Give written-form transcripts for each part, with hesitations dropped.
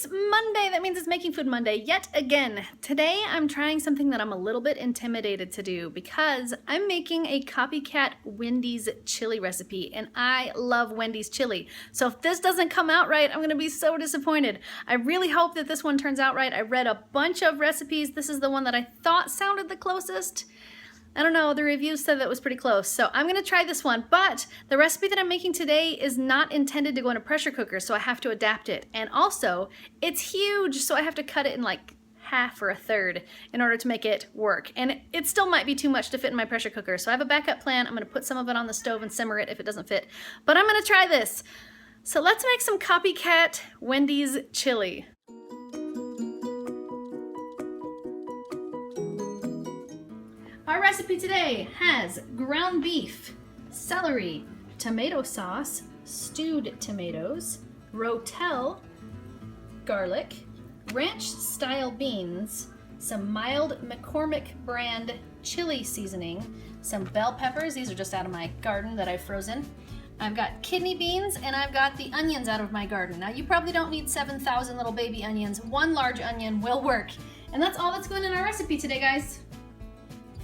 It's Monday. That means it's Making Food Monday yet again. Today I'm trying something that I'm a little bit intimidated to do because I'm making a Copycat Wendy's chili recipe, and I love Wendy's chili. So if this doesn't come out right, I'm gonna be so disappointed. I really hope that this one turns out right. I read a bunch of recipes. This is the one that I thought sounded the closest. I don't know, the reviews said that was pretty close. So I'm gonna try this one, but the recipe that I'm making today is not intended to go in a pressure cooker, so I have to adapt it. And also, it's huge, so I have to cut it in like half or a third in order to make it work. And it still might be too much to fit in my pressure cooker, so I have a backup plan. I'm gonna put some of it on the stove and simmer it if it doesn't fit. But I'm gonna try this. So let's make some Copycat Wendy's chili. Our recipe today has ground beef, celery, tomato sauce, stewed tomatoes, Rotel, garlic, ranch-style beans, some mild McCormick brand chili seasoning, some bell peppers. These are just out of my garden that I've frozen. I've got kidney beans, and I've got the onions out of my garden. Now, you probably don't need 7,000 little baby onions. One large onion will work. And that's all that's going in our recipe today, guys.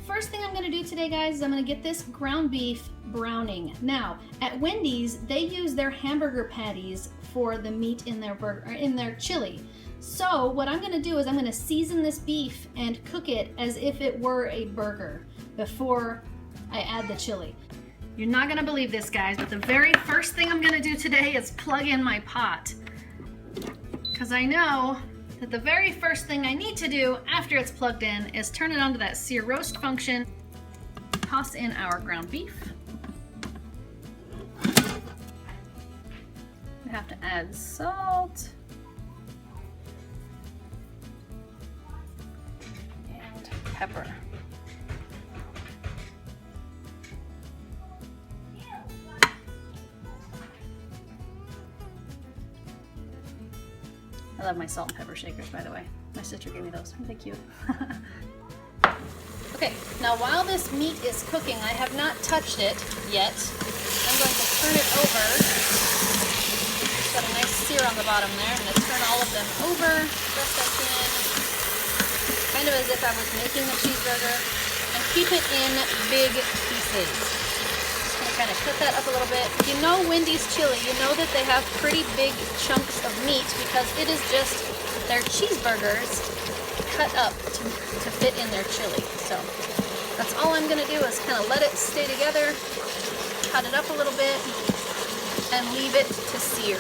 First thing I'm gonna do today, guys, is I'm gonna get this ground beef browning. Now, at Wendy's, they use their hamburger patties for the meat in their burger, or in their chili. So what I'm gonna do is I'm gonna season this beef and cook it as if it were a burger before I add the chili. You're not gonna believe this, guys, but the very first thing I'm gonna do today is plug in my pot. Because I know that the very first thing I need to do after it's plugged in is turn it onto that sear roast function, toss in our ground beef. We have to add salt and pepper. I love my salt and pepper shakers, by the way. My sister gave me those. Aren't they cute? Okay, now while this meat is cooking, I have not touched it yet. I'm going to turn it over. It's got a nice sear on the bottom there. I'm going to turn all of them over, best I can, kind of as if I was making a cheeseburger, and keep it in big pieces. Kind of cut that up a little bit. If you know Wendy's chili, you know that they have pretty big chunks of meat because it is just their cheeseburgers cut up to fit in their chili. So that's all I'm gonna do is kind of let it stay together, cut it up a little bit, and leave it to sear.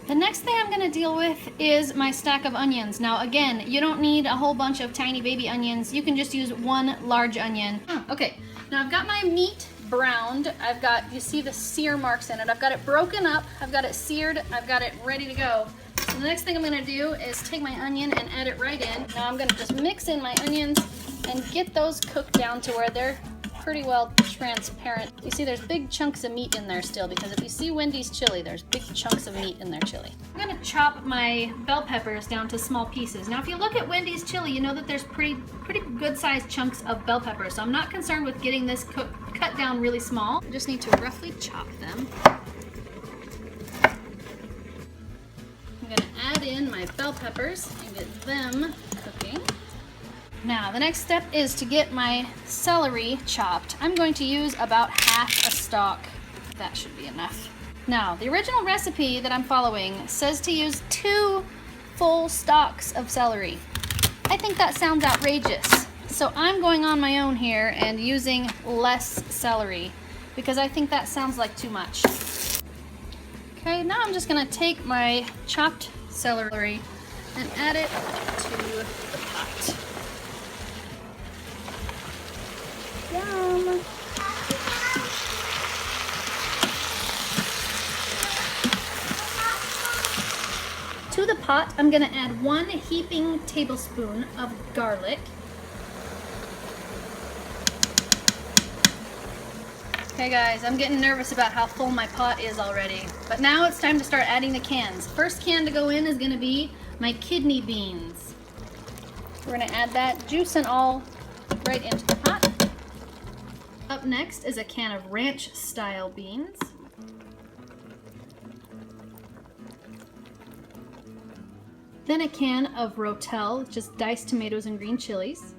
The next thing I'm going to deal with is my stack of onions. Now again, you don't need a whole bunch of tiny baby onions. You can just use one large onion. Okay, now I've got my meat browned. I've got, you see the sear marks in it. I've got it broken up. I've got it seared. I've got it ready to go. So the next thing I'm going to do is take my onion and add it right in. Now I'm going to just mix in my onions and get those cooked down to where they're pretty well transparent. You see there's big chunks of meat in there still, because if you see Wendy's chili, there's big chunks of meat in their chili. I'm gonna chop my bell peppers down to small pieces. Now if you look at Wendy's chili, you know that there's pretty good sized chunks of bell peppers, so I'm not concerned with getting this cut down really small. I just need to roughly chop them. I'm gonna add in my bell peppers and get them cooking. Now, the next step is to get my celery chopped. I'm going to use about half a stalk. That should be enough. Now, the original recipe that I'm following says to use 2 full stalks of celery. I think that sounds outrageous. So I'm going on my own here and using less celery because I think that sounds like too much. Okay, now I'm just gonna take my chopped celery and add it to the pot. Yum. To the pot, I'm going to add 1 heaping tablespoon of garlic. Okay guys, I'm getting nervous about how full my pot is already. But now it's time to start adding the cans. First can to go in is going to be my kidney beans. We're going to add that, juice and all, right into the pot. Up next is a can of ranch-style beans. then a can of Rotel, just diced tomatoes and green chilies,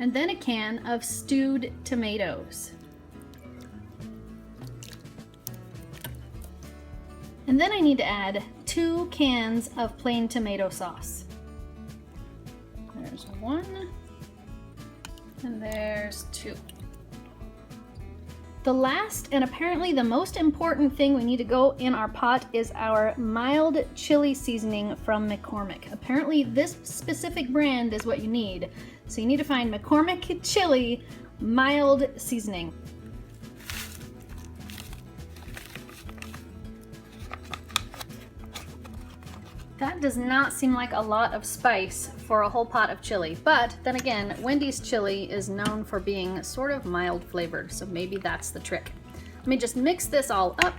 and then a can of stewed tomatoes. And then I need to add 2 cans of plain tomato sauce. There's 1, and there's 2. The last and apparently the most important thing we need to go in our pot is our mild chili seasoning from McCormick. Apparently this specific brand is what you need. So you need to find McCormick chili mild seasoning. That does not seem like a lot of spice for a whole pot of chili, but then again, Wendy's chili is known for being sort of mild flavored, so maybe that's the trick. Let me just mix this all up,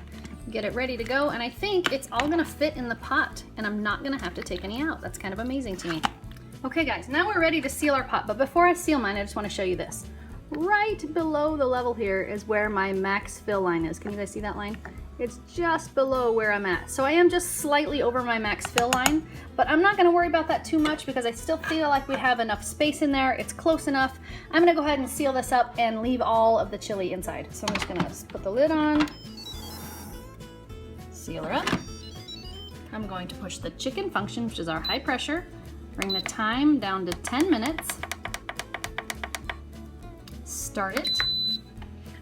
get it ready to go, and I think it's all gonna fit in the pot, and I'm not gonna have to take any out. That's kind of amazing to me. Okay guys, now we're ready to seal our pot, but before I seal mine, I just wanna show you this. Right below the level here is where my max fill line is. Can you guys see that line? It's just below where I'm at. So I am just slightly over my max fill line, but I'm not gonna worry about that too much because I still feel like we have enough space in there. It's close enough. I'm gonna go ahead and seal this up and leave all of the chili inside. So I'm just gonna put the lid on, seal her up. I'm going to push the chicken function, which is our high pressure, bring the time down to 10 minutes, start it.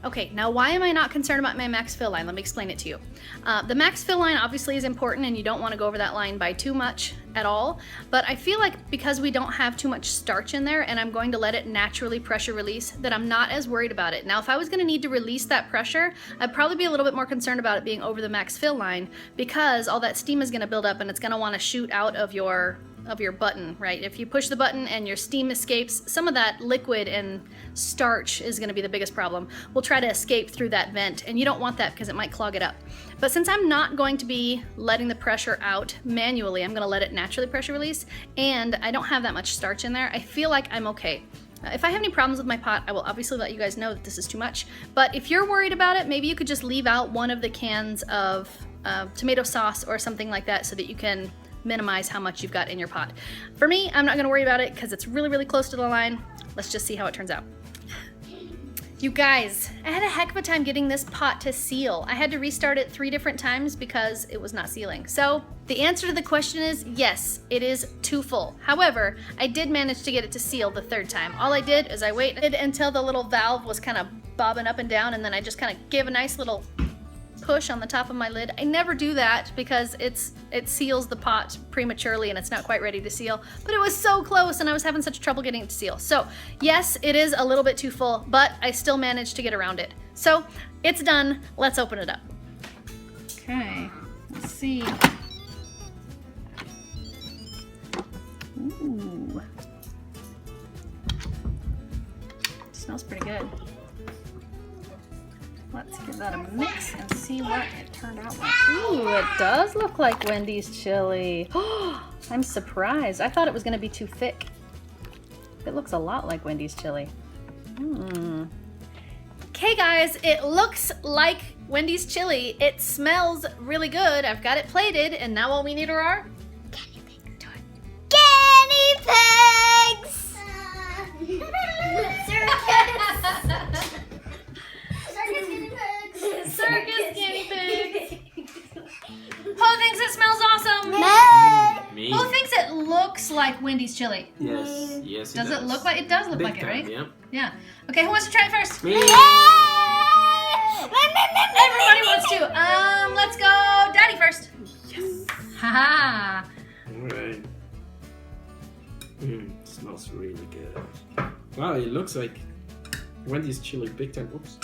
Okay, now why am I not concerned about my max fill line? Let me explain it to you. The max fill line obviously is important and you don't want to go over that line by too much at all, but I feel like because we don't have too much starch in there and I'm going to let it naturally pressure release, that I'm not as worried about it. Now if I was going to need to release that pressure, I'd probably be a little bit more concerned about it being over the max fill line because all that steam is going to build up and it's going to want to shoot out of your button, right? If you push the button and your steam escapes, some of that liquid and starch is going to be the biggest problem. We'll try to escape through that vent, and you don't want that because it might clog it up. But since I'm not going to be letting the pressure out manually, I'm going to let it naturally pressure release, and I don't have that much starch in there, I feel like I'm okay. If I have any problems with my pot, I will obviously let you guys know that this is too much. But if you're worried about it, maybe you could just leave out one of the cans of tomato sauce or something like that so that you can minimize how much you've got in your pot. For me, I'm not gonna worry about it because it's really, really close to the line. Let's just see how it turns out. You guys, I had a heck of a time getting this pot to seal. I had to restart it 3 different times because it was not sealing. So the answer to the question is yes, it is too full. However, I did manage to get it to seal the 3rd time. All I did is I waited until the little valve was kind of bobbing up and down, and then I just kind of gave a nice little push on the top of my lid. I never do that because it seals the pot prematurely and it's not quite ready to seal, but it was so close and I was having such trouble getting it to seal. So yes, it is a little bit too full, but I still managed to get around it. So it's done. Let's open it up. Okay, let's see. Ooh. It smells pretty good. Let's give that a mix and see what it turned out like. Ooh, it does look like Wendy's chili. I'm surprised. I thought it was going to be too thick. It looks a lot like Wendy's chili. Okay guys, it looks like Wendy's chili. It smells really good. I've got it plated, and now all we need are our guinea pigs. Circus guinea pigs. Who thinks it smells awesome? Me. Who thinks it looks like Wendy's chili? Yes, yes. Does it look like it? Does look Big like it, time, right? Yeah. Yeah. Okay, who wants to try it first? Me. Everybody wants to. Let's go, Daddy first. Yes. Haha. All right. Smells really good. Wow, it looks like Wendy's chili big time. Oops.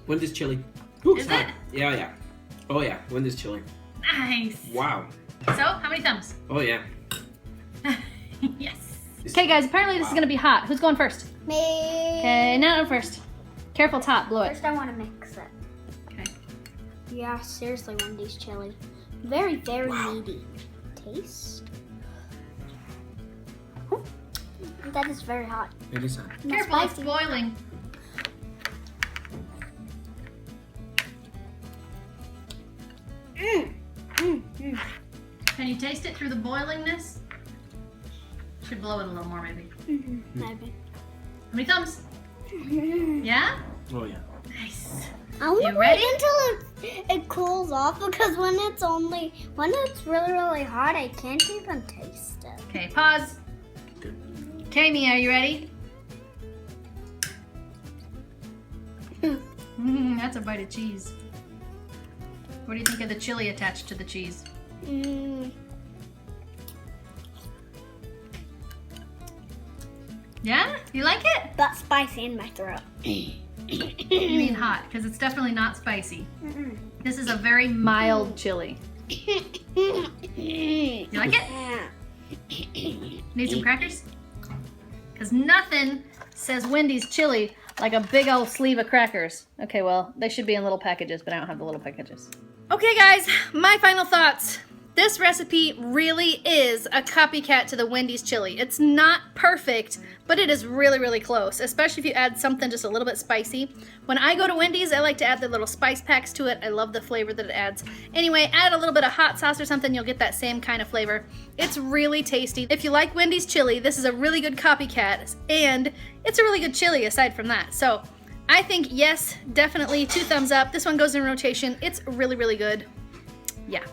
Wendy's chili. Ooh, Is hot. it? Yeah, yeah. Oh yeah, Wendy's chili. Nice. Wow. So, how many thumbs? Oh yeah. Yes. Okay, guys. Apparently this is gonna be hot. Who's going first? Me. Okay, Nana first. Careful, top. Blow it. First, I want to mix it. Okay. Yeah, seriously, Wendy's chili. Very, very meaty. Taste. That is very hot. It is hot. Not Careful, it's spicy. boiling. Can you taste it through the boilingness? Should blow it a little more, maybe. Maybe. How many thumbs? Yeah? Oh yeah. Nice. I want You to ready? wait until it cools off because when it's really hot, I can't even taste it. Okay, pause. Good. Okay, Mia, are you ready? That's a bite of cheese. What do you think of the chili attached to the cheese? Yeah? You like it? That's spicy in my throat. You mean hot, because it's definitely not spicy. This is a very mild chili. You like it? Need some crackers? Because nothing says Wendy's chili like a big old sleeve of crackers. Okay, well, they should be in little packages, but I don't have the little packages. Okay, guys, my final thoughts. This recipe really is a copycat to the Wendy's chili. It's not perfect, but it is really, really close, especially if you add something just a little bit spicy. When I go to Wendy's, I like to add the little spice packs to it. I love the flavor that it adds. Anyway, add a little bit of hot sauce or something, you'll get that same kind of flavor. It's really tasty. If you like Wendy's chili, this is a really good copycat, and it's a really good chili aside from that. So I think yes, definitely 2 thumbs up. This one goes in rotation. It's really, really good. Yeah.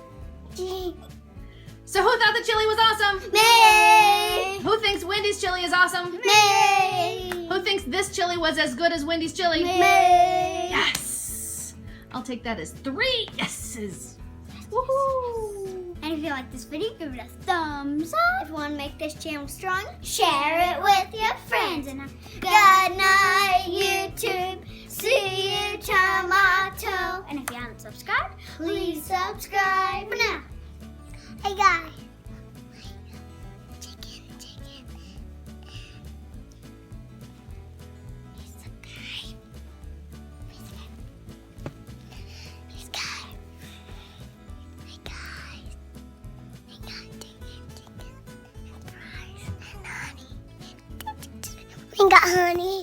So who thought the chili was awesome? Me! Who thinks Wendy's chili is awesome? Me! Who thinks this chili was as good as Wendy's chili? Me! Yes! I'll take that as 3 yeses. Woohoo! And if you like this video, give it a thumbs up. If you want to make this channel strong, share it with your friends. And good night, YouTube. See you tomorrow. And if you haven't subscribed, please subscribe now. Hey guys. Chicken. Please subscribe. Hey guys. Hey guys, chicken, fries, and honey. We got honey.